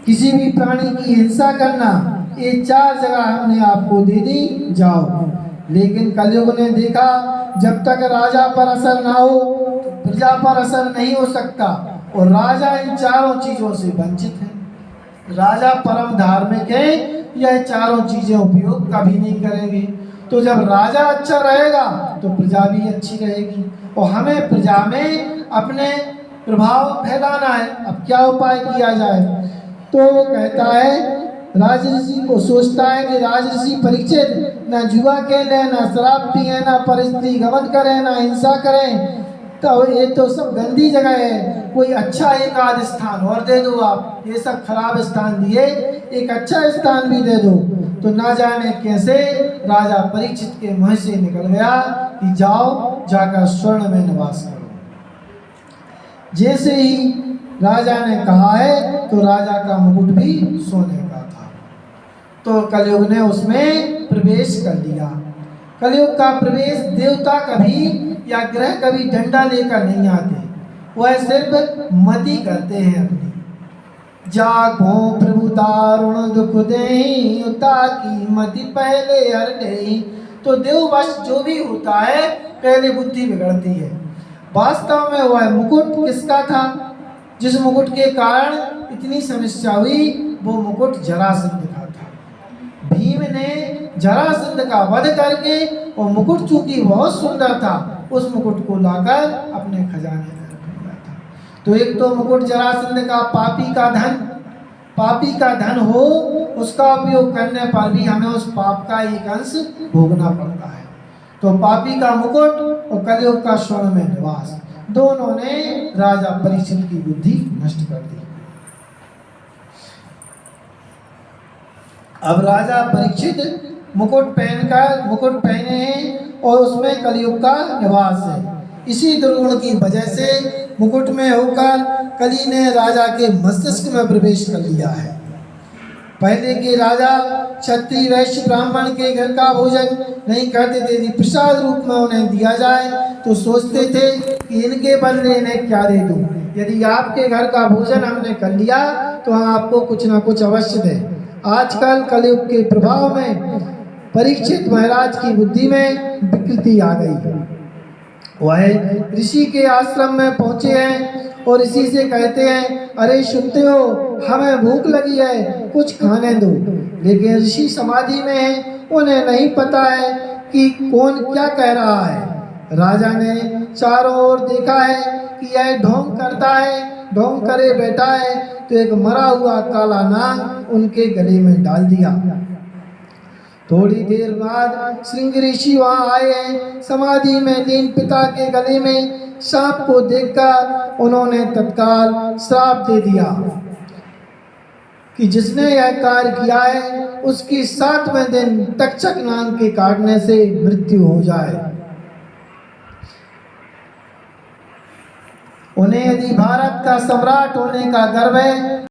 किसी भी प्राणी की हिंसा करना, ये 4 जगह हमने आपको दे दी, जाओ। लेकिन कलयुग ने देखा जब तक राजा पर असर ना हो प्रजा पर असर नहीं हो सकता, और राजा इन चारों चीजों से वंचित है। राजा परम धार्मिक है, यह चारों चीजें उपयोग कभी नहीं करेंगे। तो जब राजा अच्छा रहेगा तो प्रजा भी अच्छी रहेगी, और हमें प्रजा में अपने प्रभाव फैलाना है। अब क्या उपाय किया जाए? तो वो कहता है, राजऋषि को सोचता है कि राजऋषि परीक्षित न जुआ खेले, न शराब पिए, न परस्त्री गमन करें, न हिंसा करें, तो ये तो सब गंदी जगह है। कोई अच्छा एक आध स्थान और दे दो आप, ये सब खराब स्थान दिए, एक अच्छा स्थान भी दे दो। तो ना जाने कैसे राजा परीक्षित के मुंह से निकल गया कि जाओ जाकर स्वर्ण में निवास करो। जैसे ही राजा ने कहा है तो राजा का मुकुट भी सोने का था। तो कलयुग ने उसमें प्रवेश कर लिया। कलयुग का प्रवेश देवता कभी या ग्रह कभी डंडा लेकर नहीं आते, वह सिर्फ मति करते हैं अपनी। जागो प्रभु दारुण दुख देहि, ताकि मति पहले हर देहि। तो देववश जो भी होता है पहले बुद्धि बिगड़ती है। वास्तव में वह मुकुट किसका था? जिस मुकुट के कारण इतनी समस्या हुई, वो मुकुट जरासंध का था। भीम ने जरासंध का वध करके, और मुकुट चूंकि बहुत सुंदर था, उस मुकुट को लाकर अपने खजाने में रख लिया था। तो एक तो मुकुट जरासंध का पापी का धन हो, उसका उपयोग करने पर भी हमें उस पाप का एक अंश भोगना पड़ता है। तो पापी का मुकुट और कलयुग का स्वर्ण में निवास, दोनों ने राजा परीक्षित की बुद्धि नष्ट कर दी। अब राजा परीक्षित मुकुट पहने हैं और उसमें कलयुग का निवास है। इसी दुर्गुण की वजह से मुकुट में होकर कली ने राजा के मस्तिष्क में प्रवेश कर लिया है। पहले के राजा क्षत्रिय वैश्य ब्राह्मण के घर का भोजन नहीं करते थे। यदि प्रसाद रूप में उन्हें दिया जाए तो सोचते थे कि इनके बदले इन्हें क्या दे दूं। यदि आपके घर का भोजन हमने कर लिया तो हम आपको कुछ ना कुछ अवश्य दें। आजकल कलयुग के प्रभाव में परीक्षित महाराज की बुद्धि में विकृति आ गई। वह ऋषि के आश्रम में पहुंचे हैं और ऋषि से कहते हैं, अरे सुनते हो, हमें भूख लगी है, कुछ खाने दो। लेकिन ऋषि समाधि में है, उन्हें नहीं पता है कि कौन क्या कह रहा है। राजा ने चारों ओर देखा है कि यह ढोंग करता है, ढोंग करे बैठा है, तो एक मरा हुआ काला नाग उनके गले में डाल दिया। थोड़ी देर बाद श्रृंग ऋषि वहां आए हैं। समाधि में लीन पिता के गले में सांप को देखकर उन्होंने तत्काल श्राप दे दिया कि जिसने यह कार्य किया है उसकी 7वें दिन तक्षक नाग के काटने से मृत्यु हो जाए। उन्हें यदि भारत का सम्राट होने का गर्व है